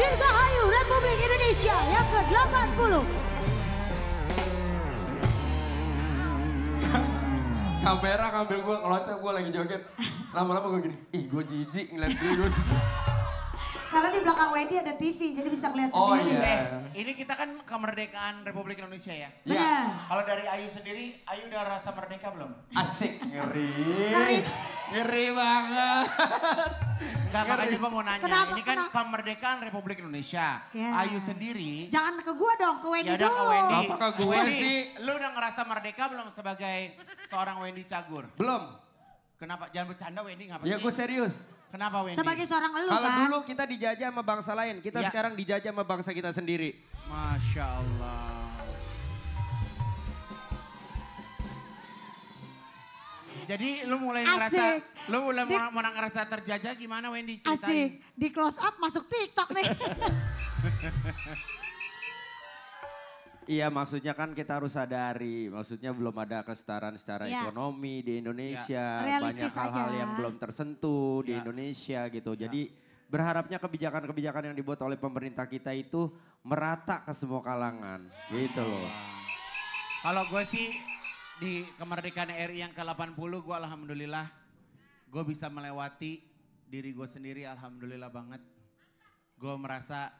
Dirgahayu Republik Indonesia yang ke-80. Kamera ngambil gue, kalau gue lagi joget. Lama-lama gue gini, ih gue jijik ngeliat dia gue. Karena di belakang Wendy ada TV, jadi bisa ngeliat Oh sendiri. iya. Ini kita kan kemerdekaan Republik Indonesia ya. Benar. Kalau dari Ayu sendiri, Ayu udah rasa merdeka belum? Asik, ngeri. Ngeri. Ngeri banget. Enggak, makanya gue mau nanya. Kenapa, Ini kan kenapa? kemerdekaan Republik Indonesia. Ya. Ayu sendiri. Jangan ke gua dong, ke Wendy Ya udah dulu. ke Wendy. Apa ke gue Wendy, sih? lu udah ngerasa merdeka belum sebagai seorang Wendy Cagur? Belum. Kenapa? Jangan bercanda Wendy, ngapa Ya sih? gue serius. Kenapa Wendy? Sebagai seorang elu Kalau kan. dulu kita dijajah sama bangsa lain, kita Ya. sekarang dijajah sama bangsa kita sendiri. Masya Allah. Jadi lu mulai ngerasa, Asik. lu mulai ngerasa terjajah gimana Wendy ceritain? Asik, di close up masuk TikTok nih. Iya maksudnya kan kita harus sadari, maksudnya belum ada kesetaraan secara Ya. ekonomi di Indonesia, Realistis banyak hal-hal aja. yang belum tersentuh di Ya. Indonesia gitu. Jadi berharapnya kebijakan-kebijakan yang dibuat oleh pemerintah kita itu merata ke semua kalangan, gitu loh. Kalau gue sih di kemerdekaan RI yang ke-80 gue alhamdulillah gue bisa melewati diri gue sendiri, alhamdulillah banget. Gue merasa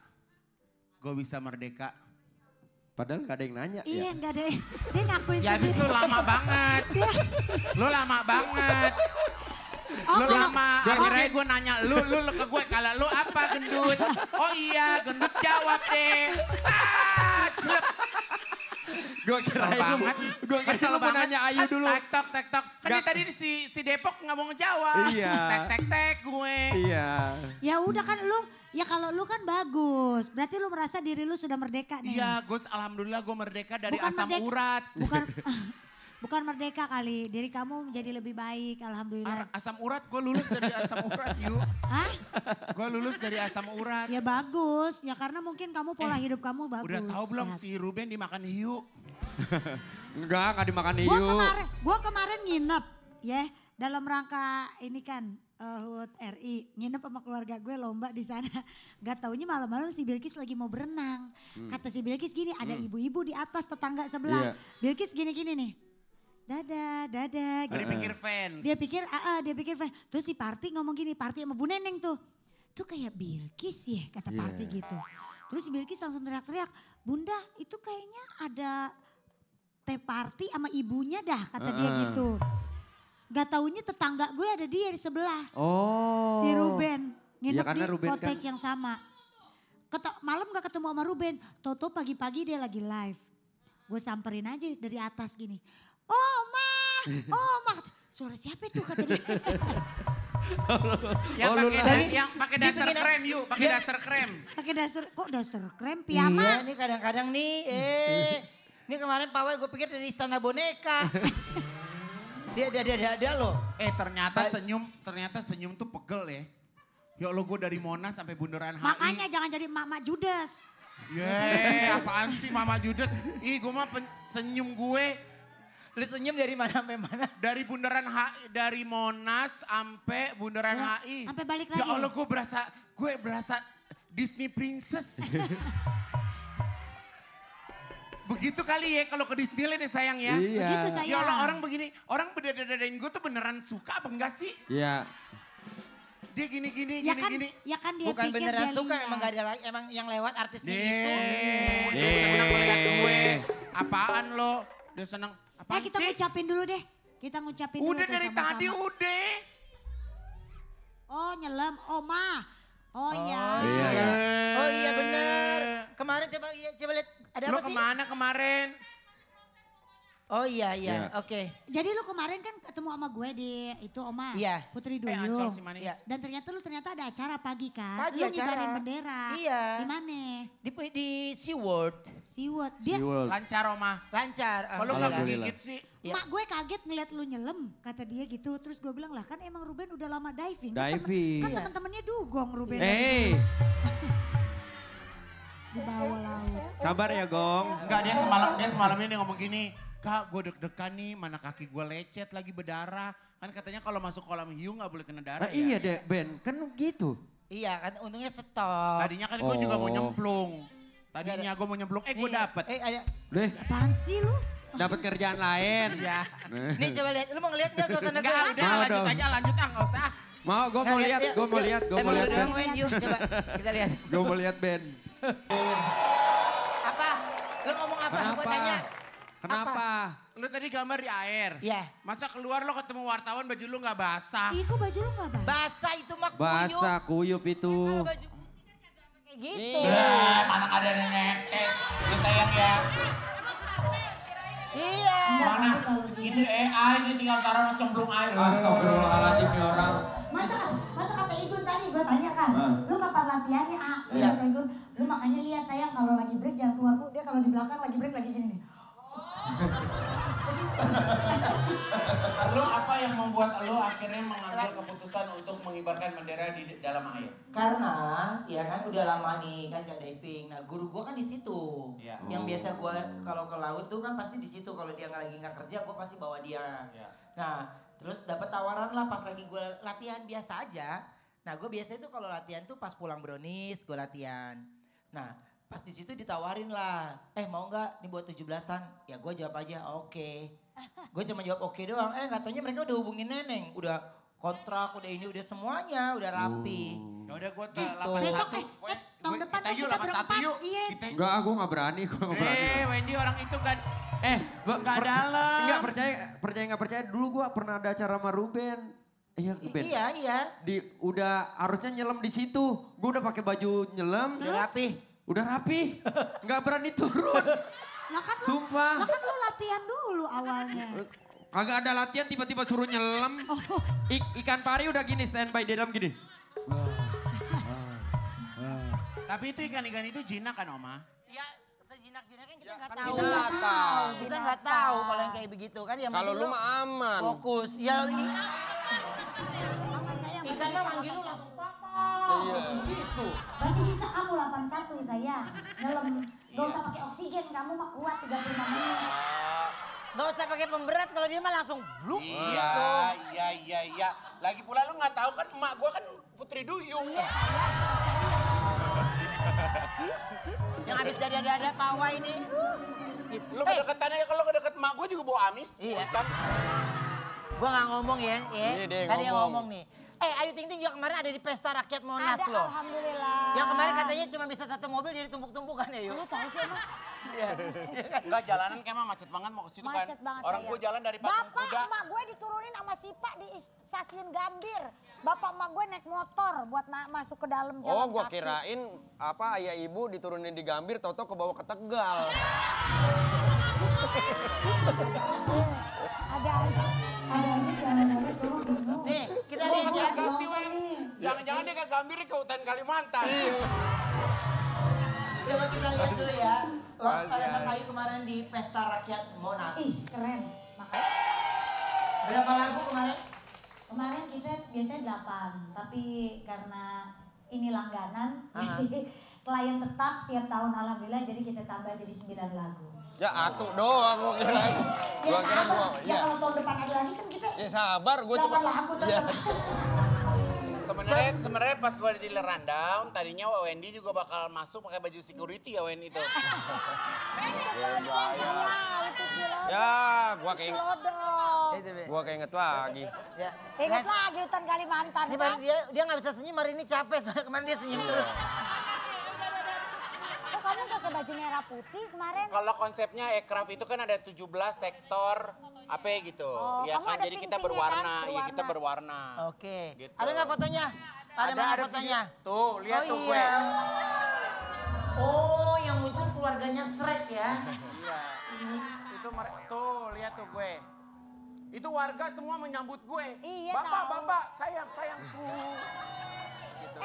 gue bisa merdeka. Padahal gak ada yang nanya Iya, ya. enggak deh. Dia ngakuin Ya habis sendiri. lu lama banget. Lu lama banget. Oh, Lu kalau- lama, akhirnya gue nanya lu ke gue, kalau lu apa gendut? Oh iya gendut, jawab deh. Celep. Gue kira Kesel banget. gue kira Kesel lu mau banget. nanya Ayu dulu. Tektok. Kan Gak- dia tadi si Depok nggak mau ngejawab. Iya. Tek gue. Iya. Ya udah kan lu, ya kalau lu kan bagus. Berarti lu merasa diri lu sudah merdeka nih. Iya, gue alhamdulillah gue merdeka dari Bukan asam merdeka. urat. Bukan bukan merdeka kali. Diri kamu menjadi lebih baik, alhamdulillah. Asam urat, gue lulus dari asam urat yuk. Hah? Gue lulus dari asam urat. Ya bagus. Ya karena mungkin kamu pola hidup kamu bagus. Udah tahu belum Sehat. si Ruben dimakan hiu? Enggak dimakan Gua kemarin nginep ya dalam rangka ini kan HUT RI, nginep sama keluarga gue lomba di sana. Gak taunya malam-malam si Bilkis lagi mau berenang. Kata si Bilkis gini, ada ibu-ibu di atas tetangga sebelah. Iya. Bilkis gini-gini nih. Dadah Gue gitu. dipikir fans. Dia pikir, terus si Parti ngomong gini, Parti sama Bu Neneng tuh. Tuh kayak Bilkis ya, kata Iya. Parti gitu. Terus si Bilkis langsung teriak-teriak, Bunda itu kayaknya ada teh Parti sama ibunya dah, kata dia gitu. Gak taunya tetangga gue ada dia di sebelah, Oh. si Ruben. Nginep Iya, karena di Ruben kan- cottage yang sama. Malam gak ketemu sama Ruben, Toto pagi-pagi dia lagi live. Gue samperin aja dari atas gini. Oh ma, suara siapa itu kata dia. Yang Oh, lu pakai dasar krem yuk, pakai dasar krem. Pakai dasar, kok dasar krem Iya, piyama? ini kadang-kadang nih, ini kemarin pawai gue pikir dari istana boneka. Dia ada loh. Ternyata senyum tuh pegel ya. Ya Allah gue dari Monas sampai Bundaran HI. Makanya jangan jadi Mama Judas. Apaan sih Mama Judet? Ih gue mah senyum gue Lu senyum dari mana sampai mana? dari Bundaran HI, dari Monas sampai Bundaran HI. Sampai balik Ya lagi. Allah gue berasa Disney Princess. Begitu kali ya kalau ke Disneyland ya sayang ya. Iya. Begitu saya. Ya Allah orang begini, orang bedadain gue tuh beneran suka apa enggak sih? Iya. Dia gini. Ya kan dia Bukan pikir beneran dia suka, lihat. emang gak ada lagi, emang yang lewat artisnya itu. Dia senang melihat gue. Apaan lo? Dia senang. Apaan Kita sih? ngucapin dulu deh. Kita ngucapin dulu. Udah tuh dari sama-sama. tadi udah. Oh nyelam, Ma. Oh iya. Iya. Oh iya bener. Kemarin coba lihat ada Lo apa sih? kemana kemarin? Oh iya, Iya. oke. Jadi lu kemarin kan ketemu sama gue di itu Oma. Iya. Putri Ancol Duyung. si manis. Iya. Dan ternyata ada acara pagi kan. Pagi Lu acara. ngibarin bendera. Iya. Di mana? Di SeaWorld. Siwot. Dia, SeaWorld. Lancar Oma. Lancar. Kalau nggak Alhamdulillah. gigit sih. Iya. mak gue kaget ngeliat lu nyelam. Kata dia gitu. Terus gue bilang lah kan emang Ruben udah lama diving. Diving. Kan teman-temannya dugong Ruben. Di bawah laut. Sabar ya Gong. Enggak dia semalam ini ngomong gini. Kak gue deg-degan nih mana kaki gue lecet lagi berdarah. Kan katanya kalau masuk kolam hiu nggak boleh kena darah ya. Iya deh Ben, kan gitu. Iya kan untungnya stop. Tadinya kan gue juga mau Oh. nyemplung. Tadinya gue mau nyemplung, gue dapet. Ada. Deh, Apaan sih lu? dapat kerjaan lain. Iya. Nih coba lihat, lu mau ngeliat gak suasana gue? Enggak, udah Mau lanjut dong. aja, lanjut nggak usah. Mau, gue mau lihat, gue mau lihat, gue mau lihat Ben. Ben. Main yuk, coba kita lihat. Gue mau lihat Ben. Apa? Lu ngomong apa? Gue Kenapa? tanya. Kenapa? Lu tadi gambar di air. Iya. Masa keluar lo ketemu wartawan baju lu nggak basah? Ih kok baju lu gak basah? Basah itu mah kuyup. Basah kuyup itu. Kalau baju kayak gitu. Mana ada nenek. Lu sayang ya. Iya. Mana? Itu AI, ini tinggal taruh cemplung air. Astagfirullahaladzim nih orang. Masa kata Igun tadi gue tanya kan, lu kapan latihannya? Iya. Kata Igun, lu makanya lihat sayang kalau lagi break jangan keluar bu, dia kalau di belakang lagi break lagi gini nih. Lu apa yang membuat lu akhirnya mengambil keputusan untuk mengibarkan bendera di dalam air? Karena ya kan udah lama nih kan gak diving. Nah guru gua kan di situ. Iya. Yang biasa gua kalau ke laut tuh kan pasti di situ. Kalau dia lagi nggak kerja gua pasti bawa dia. Iya. Nah terus dapat tawaran lah pas lagi gua latihan biasa aja. Nah gua biasa itu kalau latihan tuh pas pulang Brownies gua latihan. Nah pas di situ ditawarin lah, mau nggak nih buat 17-an? Ya gue jawab aja oke. Gue cuma jawab oke doang. Katanya mereka udah hubungin Neneng, udah kontrak, udah ini, udah semuanya, udah rapi. Ya udah gua Gitu. 81. Besok tahun depan kita yuk kita 81 berempat. yuk. Iya. Kita Enggak, aku gak berani, gue gak berani. Wendy orang itu kan Nggak per- dalam. Enggak percaya nggak percaya. Dulu gue pernah ada acara sama Ruben. Iya, Ben. Iya. Udah harusnya nyelam di situ. Gue udah pakai baju nyelam. Udah rapi. Udah rapi. Nggak berani turun. Lah kan lu, Sumpah. lah kan lu latihan dulu awalnya. Kagak ada latihan tiba-tiba suruh nyelam. Ikan pari udah gini standby di dalam gini. Tapi itu ikan-ikan itu jinak kan Oma? Ya sejinak-jinaknya kita nggak kan tahu. kita nggak tahu. Kita nggak tahu kalau yang kayak begitu kan. Yang Kalau penting lu mah aman. fokus. Ya Aman sayang. ikan mah manggil lu langsung papa. Iya. Langsung gitu. Berarti bisa kamu 81 sayang. Dalam gak usah pakai oksigen, kamu mah kuat 35 menit. Gak usah pakai pemberat kalau dia mah langsung bluk Iya. Lagi pula lu nggak tahu kan emak gua kan Putri Duyung. Yang habis dari ada pawa ini. Gitu. Lu kedeketan aja kalau kedeket emak gua juga bawa amis. Iya. Kan? Gua nggak ngomong ya. Iya, dia Tadi yang ngomong. ngomong nih. Ayu Ting Ting juga kemarin ada di pesta rakyat Monas Ada loh. alhamdulillah. Yang kemarin katanya cuma bisa satu mobil jadi tumpuk-tumpukan ya yuk. Lu tahu sih emang? Enggak jalanan kayak mah macet banget mau ke situ kan. Macet banget Orang sayang. gua jalan dari Patung Bapak Kuda. emak gue diturunin sama Sipa di stasiun Gambir. Bapak emak gue naik motor buat masuk ke dalam jalan Oh, gua kaki. kirain apa ayah ibu diturunin di Gambir, toto ke bawah ke Tegal. Ada aja jalan-jalan turun gunung. Nih kita Gua lihat lagi ya. nonton nih. Jangan-jangan dia ke Gambir ke hutan Kalimantan. Coba kita lihat dulu ya. Waktu pada saat Ayu kemarin di pesta rakyat Monas. Ih keren. Makanya Berapa lagu kemarin? kemarin kita biasanya 8, tapi karena ini langganan, klien tetap tiap tahun alhamdulillah jadi kita tambah jadi 9 lagu. Ya atuh doang gua kirain. Gua kira gua, Ya iya. kalau tahun depan ada lagi kan kita Ya sabar, gua 8 cuma. lagu Ya. tetap. Sebenarnya pas gua di rundown tadinya Wendy juga bakal masuk pakai baju security ya Wendy itu. Ya, gua keinget, Lodong. Itu, Be. gua keinget lagi. Ya. Ingat lagi hutan Kalimantan Ini kan? baru dia nggak bisa senyum hari ini capek soalnya kemarin dia senyum terus. Kok kamu gak ke baju merah putih kemarin? Kalau konsepnya aircraft itu kan ada 17 sektor apa gitu. Oh, Ya kamu kan ada jadi kita pink-pinknya kan? berwarna. Iya kita berwarna. Oke. Gitu. Ada nggak fotonya? Ada mana fotonya? video. Tuh, lihat tuh gue. iya. Oh, yang muncul keluarganya Shrek ya. Iya. Itu tuh, lihat tuh gue. Itu warga semua menyambut gue. Iya, Bapak, tahu. Bapak, sayangku. Gitu.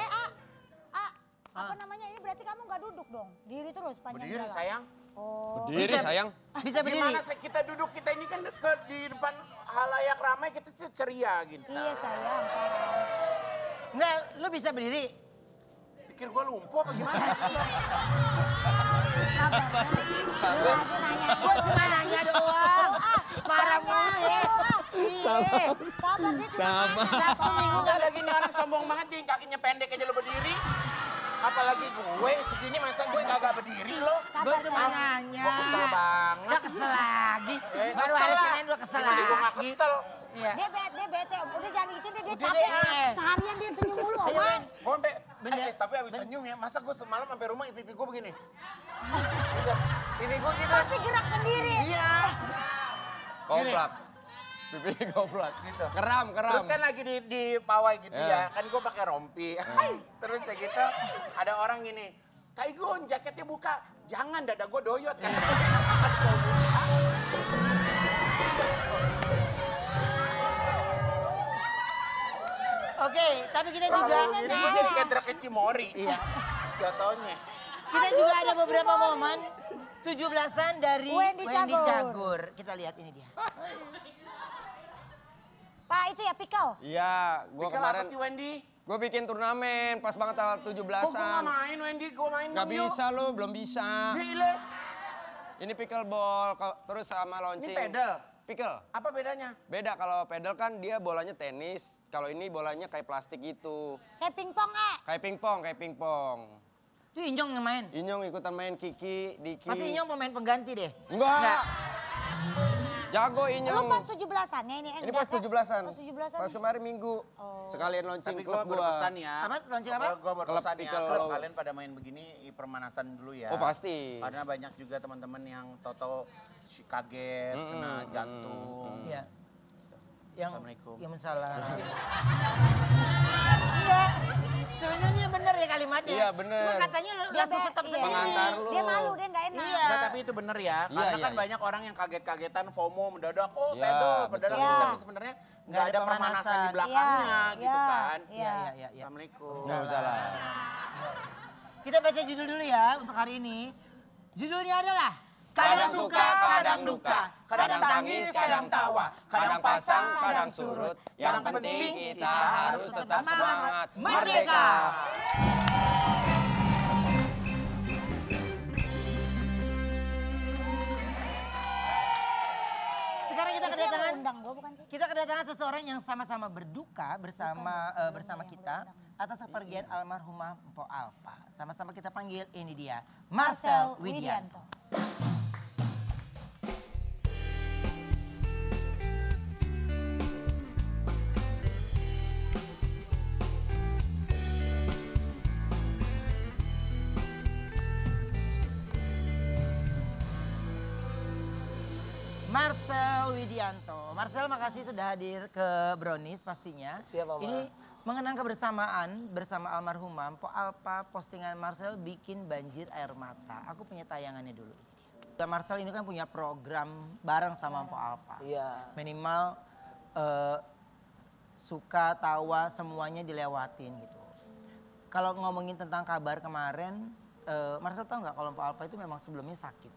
Apa namanya ini berarti kamu gak duduk dong? Diri terus panjang Berdiri jalan. sayang. Oh. Berdiri sayang. Bisa berdiri. Gimana kita duduk, kita ini kan di depan halayak ramai kita ceria gitu. Iya sayang. Enggak, lu bisa berdiri. Pikir gue lumpuh apa gimana? Lagi nanya. Gua cuma nanya doang. Marah mulu ya. Sabar dia cuma Satu minggu gak ada gini orang sombong banget dia kakinya pendek aja lo berdiri. Apalagi gue segini masa gue kagak berdiri lo. Gue cuma nanya. Gue kesel banget. Udah kesel lagi. Baru Kesel hari lah. Senin udah kesel Tadi gue gak lagi. kesel. Iya. Dia bete, udah jangan gitu deh, dia Udah capek. deh. Seharian dia senyum mulu, Oma. Gue sampai, tapi abis senyum ya, masa gue semalam sampai rumah pipi gue begini. Gitu. Ini gue gitu. Tapi gerak sendiri. Iya. Goblok. Pipi goblok. Gitu. Keram. Terus kan lagi di pawai gitu ya, kan gue pakai rompi. Terus kayak gitu, ada orang gini, Taigun jaketnya buka, jangan dada gue doyot kan. Oke, tapi kita juga Ini gue jadi kayak Drake Cimori. Iya. Jatuhnya. Kita juga ada beberapa momen 17-an dari Wendy Wendy Cagur. Cagur. Kita lihat ini dia. Pak, itu ya pickle. Iya, gue Pikir kemarin apa sih Wendy? gue bikin turnamen pas banget tanggal Kok gue gak 17-an. main Wendy, gue main Gak dong, yuk. bisa lo, belum bisa. Gile. Ini pickleball, terus sama Ini launching. pedal. Pickle. Apa bedanya? Beda, kalau pedal kan dia bolanya tenis. Kalau ini bolanya kayak plastik gitu. Kayak pingpong, Kayak pingpong. Itu Injong yang main. Inyong ikutan main Kiki, Diki. Pasti Injong pemain pengganti deh. Enggak. Jago Lu Inyong. pas 17-an ya ini? Ini pas 17-an. Pas 17-an. Pas kemarin Minggu. Sekalian launching Tapi gue klub gua. berpesan ya. Apa? Launching apa? Gue berpesan Klub ya, pickle. kalau kalian pada main begini, permanasan dulu ya. Oh pasti. Karena banyak juga teman-teman yang toto kaget, kena jantung. Iya. Yang Assalamualaikum. yang salah. Iya. Sebenarnya benar ya kalimatnya. Iya, bener. Cuma katanya lu langsung stop sendiri. Pengantar lu. Dia malu, dia nggak enak. Iya. Nah, tapi itu bener ya, Iya, karena iya, kan iya. banyak orang yang kaget-kagetan FOMO mendadak, oh Iya, pedal, mendadak betul. gitu, tapi sebenarnya nggak ada pemanasan di belakangnya Iya, gitu iya, kan. iya. Iya. Assalamualaikum. Waalaikumsalam. Kita baca judul dulu ya untuk hari ini. Judulnya adalah Kadang suka, kadang duka, kadang tangis, kadang tawa, kadang pasang, kadang surut. Yang penting kita harus tetap semangat. Merdeka. Sekarang kita kedatangan Undang gua bukan sih? kita kedatangan seseorang yang sama-sama berduka bersama kita atas kepergian almarhumah Mpo Alpa. Sama-sama kita panggil ini dia Marcel Widianto. Marcel Widianto. Marcel, makasih sudah hadir ke Brownies pastinya. Siap, Mama. Ini mengenang kebersamaan bersama almarhumah Mpo Alpa, postingan Marcel bikin banjir air mata. Aku punya tayangannya dulu. Marcel ini kan punya program bareng sama Mpo Alpa. Iya. Minimal suka, tawa, semuanya dilewatin gitu. Kalau ngomongin tentang kabar kemarin, Marcel tahu nggak kalau Mpo Alpa itu memang sebelumnya sakit?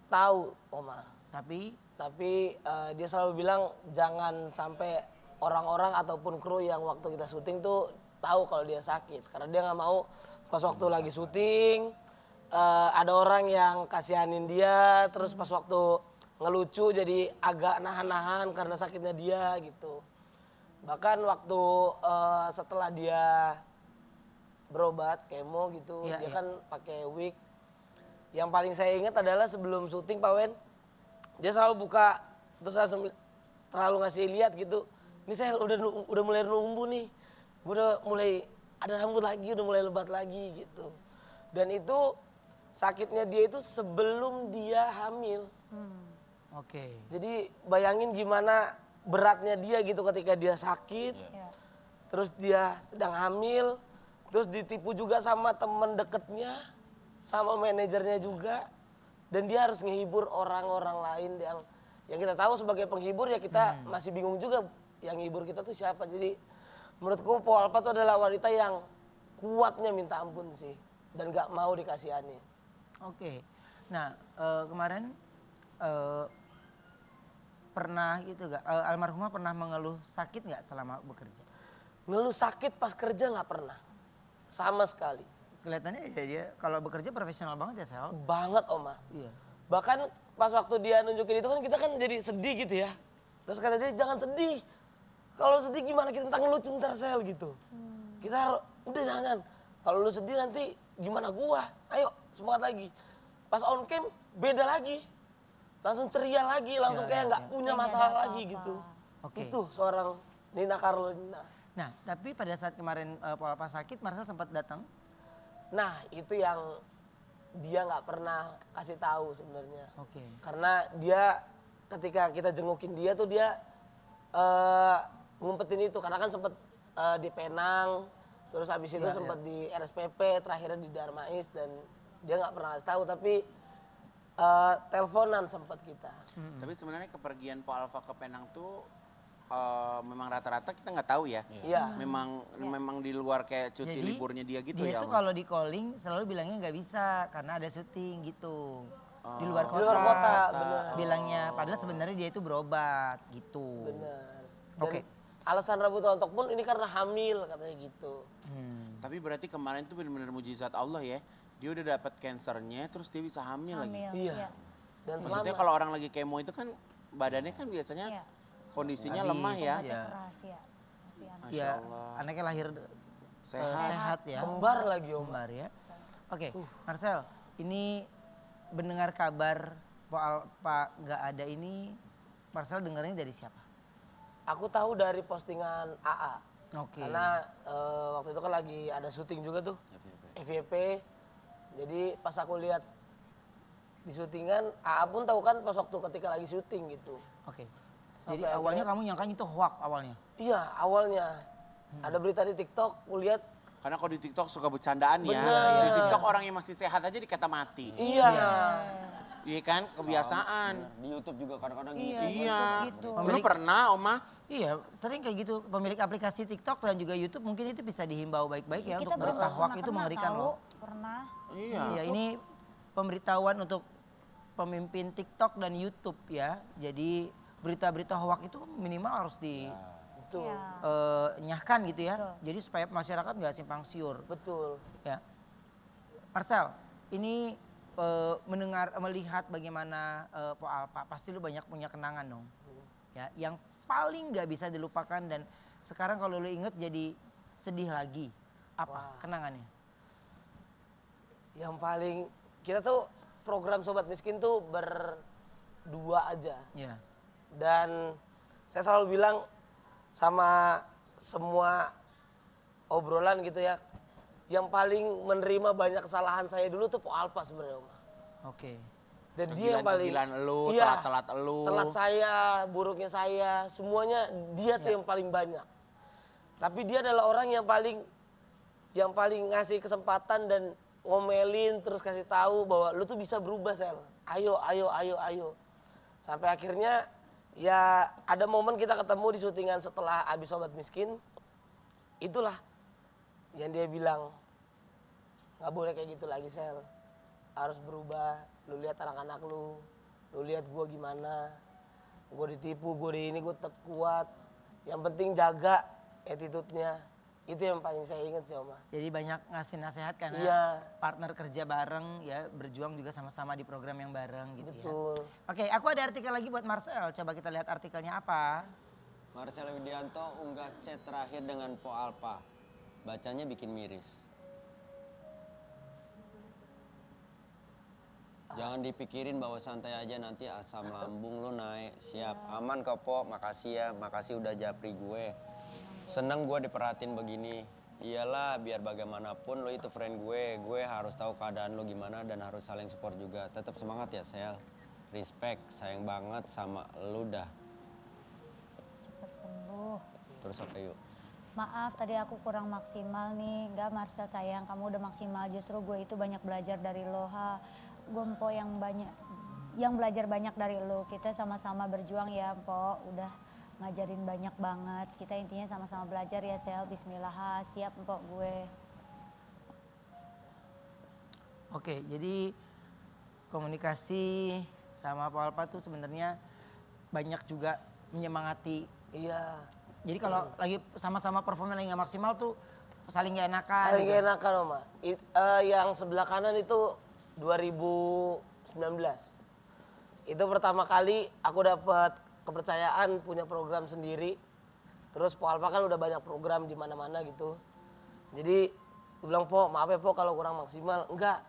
Tahu, Oma. Tapi Tapi dia selalu bilang jangan sampai orang-orang ataupun kru yang waktu kita syuting tuh tahu kalau dia sakit. Karena dia nggak mau pas waktu lagi syuting ada orang yang kasihanin dia, terus pas waktu ngelucu jadi agak nahan-nahan karena sakitnya dia gitu. Bahkan waktu setelah dia berobat kemo gitu, Iya, dia iya. kan pakai wig. Yang paling saya ingat adalah sebelum syuting Pak Wen, dia selalu buka terus langsung terlalu ngasih lihat gitu. Ini saya udah mulai numbuh nih, udah mulai ada rambut lagi, udah mulai lebat lagi gitu. Dan itu sakitnya dia itu sebelum dia hamil. oke. Jadi bayangin gimana beratnya dia gitu ketika dia sakit, terus dia sedang hamil, terus ditipu juga sama temen deketnya, sama manajernya juga, dan dia harus ngehibur orang-orang lain yang kita tahu sebagai penghibur ya kita masih bingung juga yang ngehibur kita tuh siapa. Jadi menurutku Po Alpa tuh adalah wanita yang kuatnya minta ampun sih dan gak mau dikasihani. Oke. Nah, kemarin pernah gitu gak, almarhumah pernah mengeluh sakit nggak selama bekerja? Ngeluh sakit pas kerja nggak pernah, sama sekali. Kelihatannya ya dia kalau bekerja profesional banget ya Sel. Banget Oma. Iya. Bahkan pas waktu dia nunjukin itu kan kita kan jadi sedih gitu ya. Terus kata dia jangan sedih. Kalau sedih gimana kita ntar ngelucu ntar Sel gitu. Kita harus, udah jangan. Kalau lu sedih nanti gimana gua? Ayo semangat lagi. Pas on cam beda lagi. Langsung ceria lagi, langsung kayak nggak punya Kayak nggak masalah ada lagi apa-apa. gitu. Oke. Itu seorang Nina Carlina. Nah, tapi pada saat kemarin Paul Alpha sakit, Marcel sempat datang. Nah itu yang dia nggak pernah kasih tahu sebenarnya. Oke. Karena dia ketika kita jengukin dia tuh dia ngumpetin itu. Karena kan sempet di Penang, terus habis itu sempet di RSPP, terakhirnya di Darmais dan dia nggak pernah kasih tahu. Tapi teleponan sempet kita. Tapi sebenarnya kepergian Po Alpha ke Penang tuh memang rata-rata kita nggak tahu ya. Iya. Memang di luar kayak cuti Jadi, liburnya dia gitu dia ya. tuh Om? kalau di calling selalu bilangnya nggak bisa karena ada syuting gitu. Di luar Di kota. luar kota, bener. Bilangnya, padahal sebenarnya dia itu berobat gitu. Benar. Oke. Alasan Rabu Tontok pun ini karena hamil katanya gitu. Tapi berarti kemarin tuh benar-benar mujizat Allah ya. Dia udah dapat kansernya terus dia bisa hamil lagi. Iya. Dan Maksudnya selamat. kalau orang lagi kemo itu kan badannya kan biasanya Iya. kondisinya Habis, lemah ya. Iya. Keras ya. Tapi anak. Masya Ya, Allah. anaknya lahir Sehat. sehat ya. Kembar lagi Om. Kembar ya. Oke, Marcel, ini mendengar kabar Pak nggak ada ini, Marcel dengarnya dari siapa? Aku tahu dari postingan AA. Oke. Karena waktu itu kan lagi ada syuting juga tuh. FYP. Jadi pas aku lihat di syutingan, AA pun tahu kan pas waktu ketika lagi syuting gitu. Oke. Sampai Jadi awalnya akhirnya- kamu nyangka itu hoax awalnya. Iya awalnya. Ada berita di TikTok, aku lihat. Karena kalau di TikTok suka bercandaan ya. Bener. Di TikTok orang yang masih sehat aja dikata mati. Iya. Iya kan? Kebiasaan. Di YouTube juga kadang-kadang gitu. Iya. gitu. Lu pernah, Oma? Iya, sering kayak gitu. Pemilik aplikasi TikTok dan juga YouTube mungkin itu bisa dihimbau baik-baik ya Kita untuk berita pernah hoax itu kena mengerikan tahu, loh. Pernah. Iya. Iya, ini pemberitahuan untuk pemimpin TikTok dan YouTube ya. Jadi berita-berita hoax itu minimal harus di Betul. Iya. nyahkan gitu ya. Jadi supaya masyarakat nggak simpang siur. Betul. Ya. Marcel, ini melihat bagaimana Po Alpha, pasti lu banyak punya kenangan dong. Ya, yang paling nggak bisa dilupakan dan sekarang kalau lu inget jadi sedih lagi. Apa kenangannya? Yang paling kita tuh program Sobat Miskin tuh berdua aja. Ya. Dan saya selalu bilang sama semua obrolan gitu ya, yang paling menerima banyak kesalahan saya dulu tuh Po Alpha sebenarnya Om. Oke. Dan dia yang paling Kegilaan elu, Iya, telat-telat elu. telat saya, buruknya saya, semuanya dia tuh yang paling banyak. Tapi dia adalah orang yang paling ngasih kesempatan dan ngomelin terus kasih tahu bahwa lu tuh bisa berubah Sel. Ayo, ayo, ayo, ayo. Sampai akhirnya ya ada momen kita ketemu di syutingan setelah abis Sobat Miskin. Itulah yang dia bilang nggak boleh kayak gitu lagi Sel. Harus berubah. Lu lihat anak-anak lu lihat gua gimana. Gua ditipu, gua di ini, gua tetap kuat. Yang penting jaga attitude-nya. Itu yang paling saya ingat sih Oma. Jadi banyak ngasih nasihat karena Iya. partner kerja bareng ya, berjuang juga sama-sama di program yang bareng gitu ya. Betul. Oke, aku ada artikel lagi buat Marcel. Coba kita lihat artikelnya apa. Marcel Widianto unggah chat terakhir dengan Po Alpha. Bacanya bikin miris. Jangan dipikirin bahwa santai aja nanti asam lambung lu naik. Siap, aman kok Po, makasih ya, makasih udah japri gue. Seneng gue diperhatiin begini. Iyalah, biar bagaimanapun lo itu friend gue harus tahu keadaan lo gimana dan harus saling support juga. Tetap semangat ya Sel. Respect, sayang banget sama lu dah. Cepet sembuh. Terus apa yuk? Maaf tadi aku kurang maksimal nih. Enggak Marcel sayang, kamu udah maksimal. Justru gue itu banyak belajar dari lo. Gue Mpo yang belajar banyak dari lo. Kita sama-sama berjuang ya Mpo. Udah ngajarin banyak banget. Kita intinya sama-sama belajar ya Sel. Bismillah. Siap Mpo gue. Oke, jadi komunikasi sama Po Alpha tuh sebenarnya banyak juga menyemangati. Iya. Jadi kalau lagi sama-sama performa lagi nggak maksimal tuh saling gak enakan. Saling gitu. gak enakan Oma. Yang sebelah kanan itu 2019. Itu pertama kali aku dapat kepercayaan, punya program sendiri. Terus Po Alpa kan udah banyak program di mana-mana gitu. Jadi gue bilang, Po maaf ya Po kalau kurang maksimal. Enggak,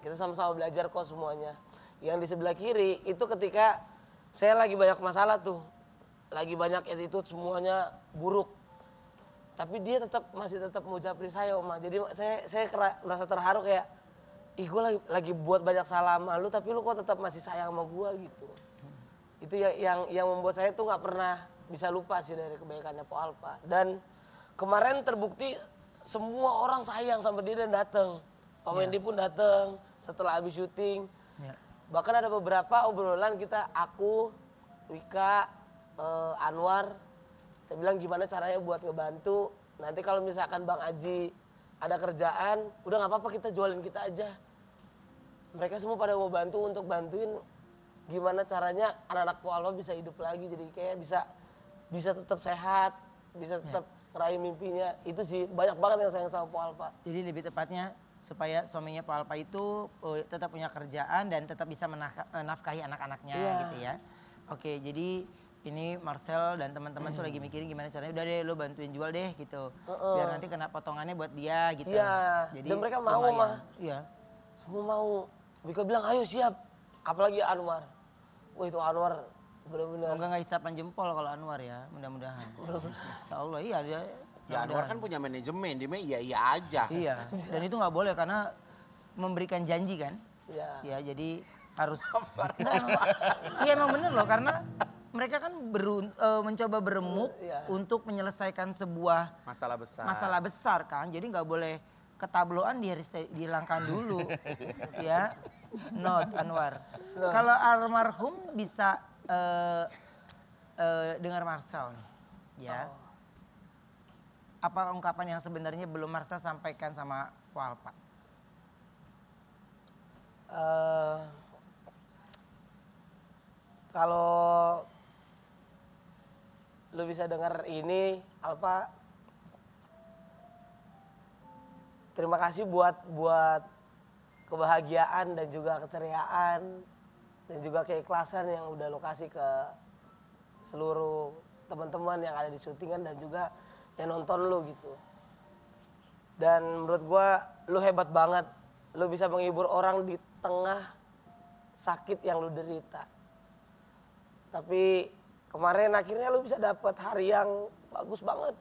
kita sama-sama belajar kok semuanya. Yang di sebelah kiri itu ketika saya lagi banyak masalah tuh. Lagi banyak attitude semuanya buruk. Tapi dia masih tetap mau japri saya Oma. Jadi saya merasa terharu kayak, ih gue lagi buat banyak salah sama lu tapi lu kok tetap masih sayang sama gue gitu. Itu yang membuat saya tuh nggak pernah bisa lupa sih dari kebaikannya Po Alpa. Dan kemarin terbukti semua orang sayang sama dia dan datang. Pak Wendy pun datang setelah habis syuting. Bahkan ada beberapa obrolan kita, aku, Wika, Anwar, kita bilang gimana caranya buat ngebantu. Nanti kalau misalkan Bang Aji ada kerjaan, udah nggak apa-apa kita jualin kita aja. Mereka semua pada mau bantu untuk bantuin gimana caranya anak-anak Po Alpa bisa hidup lagi. Jadi kayak bisa tetap sehat, bisa tetap meraih mimpinya. Itu sih banyak banget yang sayang sama Po Alpa. Jadi lebih tepatnya supaya suaminya Po Alpa itu tetap punya kerjaan dan tetap bisa menafkahi anak-anaknya gitu ya. Oke, jadi ini Marcel dan teman-teman tuh lagi mikirin gimana caranya, udah deh lo bantuin jual deh gitu. Biar nanti kena potongannya buat dia gitu. Iya, Jadi dan mereka mau mah. Iya. Semua mau. Wika bilang ayo siap. Apalagi Anwar. Wah itu Anwar benar-benar. Semoga nggak isapan jempol kalau Anwar ya, mudah-mudahan. Insya Allah iya dia. Ya Anwar kan punya manajemen, dia mah iya aja. Iya, dan itu nggak boleh karena memberikan janji kan. Iya. Ya jadi harus. Iya emang bener loh karena mereka kan mencoba beremuk untuk menyelesaikan sebuah masalah besar kan. Jadi nggak boleh ketabloan, dihilangkan dulu. Ya, not Anwar. Kalau almarhum bisa dengar Marcel nih, ya. Apa ungkapan yang sebenarnya belum Marcel sampaikan sama Po Alpa? Kalau lu bisa dengar ini, Alpa, terima kasih buat kebahagiaan dan juga keceriaan dan juga keikhlasan yang udah lo kasih ke seluruh teman-teman yang ada di syutingan dan juga yang nonton lu gitu. Dan menurut gua lu hebat banget, lu bisa menghibur orang di tengah sakit yang lu derita. Tapi kemarin akhirnya lu bisa dapet hari yang bagus banget.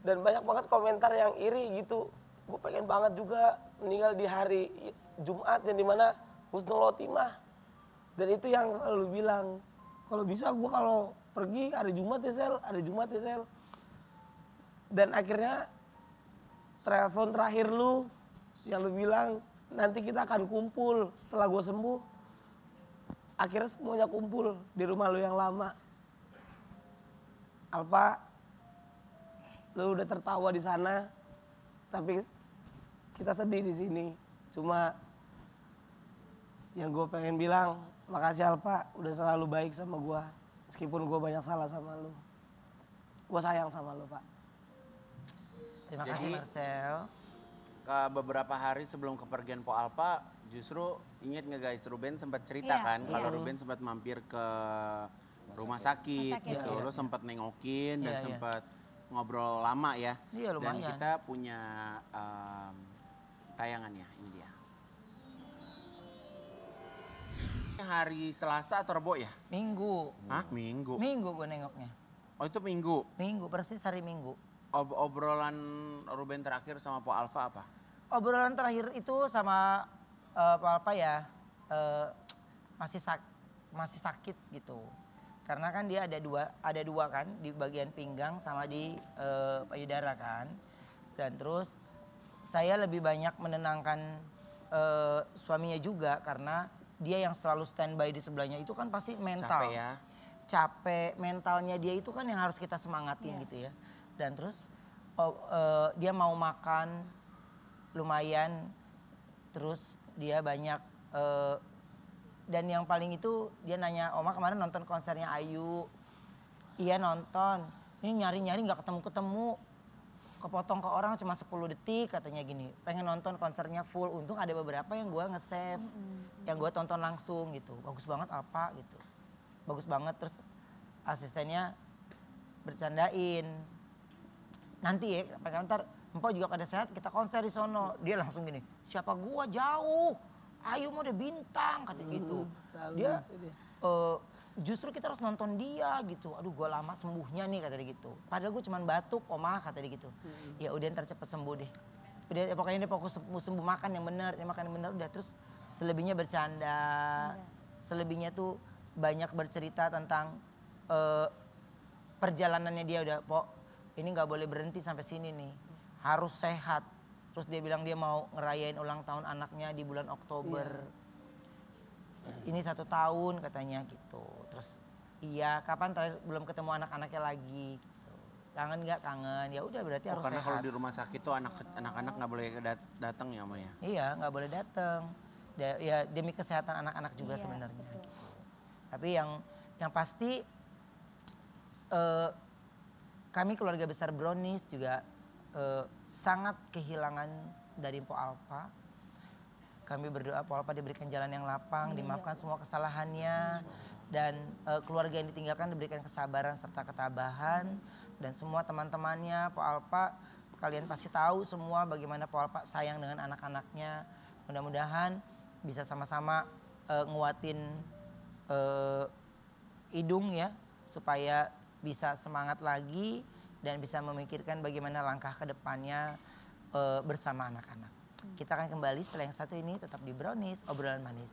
Dan banyak banget komentar yang iri gitu. Gue pengen banget juga meninggal di hari Jumat yang dimana husnul khotimah. Dan itu yang selalu bilang, kalau bisa gue kalau pergi hari Jumat ya Sel, hari Jumat ya Sel. Dan akhirnya telepon terakhir lu yang lu bilang nanti kita akan kumpul setelah gue sembuh. Akhirnya semuanya kumpul di rumah lu yang lama. Alpa, lu udah tertawa di sana, tapi kita sedih di sini. Cuma yang gue pengen bilang, makasih Alpa udah selalu baik sama gue. Meskipun gue banyak salah sama lu. Gue sayang sama lu, Pak. Terima kasih Marcel. Ke beberapa hari sebelum kepergian Po Alpa, justru inget nggak guys, Ruben sempat cerita kan kalau Ruben sempat mampir ke rumah sakit gitu. Lo sempat nengokin dan sempat ngobrol lama ya. Iya lumayan. Dan kita punya tayangannya, ini dia. Hari Selasa atau Rebo ya? Minggu. Hah? Minggu? Minggu gue nengoknya. Oh itu Minggu? Minggu, persis hari Minggu. Obrolan Ruben terakhir sama Po Alpa apa? Obrolan terakhir itu sama Po Alpa ya masih sakit gitu. Karena kan dia ada dua kan di bagian pinggang sama di payudara kan. Dan terus saya lebih banyak menenangkan suaminya juga karena dia yang selalu standby di sebelahnya itu kan pasti mental. Capek ya? Capek, mentalnya dia itu kan yang harus kita semangatin gitu ya. Dan terus dia mau makan lumayan, terus dia banyak dan yang paling itu dia nanya, Oma kemarin nonton konsernya Ayu. Iya nonton, ini nyari-nyari gak ketemu-ketemu. Kepotong ke orang cuma 10 detik katanya gini. Pengen nonton konsernya full, untung ada beberapa yang gue nge-save. Yang gue tonton langsung gitu, bagus banget apa gitu. bagus banget. Terus asistennya bercandain, nanti ya ntar Empok juga kada sehat kita konser di sono. Dia langsung gini, siapa gua jauh, ayo mau deh bintang katanya gitu. Dia justru kita harus nonton dia gitu. Aduh gua lama sembuhnya nih kata dia gitu. Padahal gua cuma batuk omah kata dia gitu. Ya udah ntar cepet sembuh deh. Udah ya, pokoknya dia fokus sembuh makan yang benar, dia makan yang benar udah. Terus selebihnya bercanda, selebihnya tuh banyak bercerita tentang perjalanannya dia udah, Pok ini nggak boleh berhenti sampai sini nih, harus sehat. Terus dia bilang dia mau ngerayain ulang tahun anaknya di bulan Oktober. Ini 1 tahun katanya gitu. Terus iya kapan terakhir belum ketemu anak-anaknya lagi gitu. Kangen nggak? Kangen. Ya udah berarti harus Karena sehat. kalau di rumah sakit tuh anak-anak nggak boleh datang ya Maya. Iya nggak boleh datang. Ya demi kesehatan anak-anak juga sebenarnya. Gitu. Tapi yang pasti kami keluarga besar Brownies juga sangat kehilangan dari Mpok Alpa. Kami berdoa Mpok Alpa diberikan jalan yang lapang, dimaafkan semua kesalahannya. Dan keluarga yang ditinggalkan diberikan kesabaran serta ketabahan. Dan semua teman-temannya Mpok Alpa, kalian pasti tahu semua bagaimana Mpok Alpa sayang dengan anak-anaknya. Mudah-mudahan bisa sama-sama nguatin hidung ya, supaya bisa semangat lagi dan bisa memikirkan bagaimana langkah ke depannya bersama anak-anak. Kita akan kembali setelah yang satu ini tetap di Brownies, obrolan manis.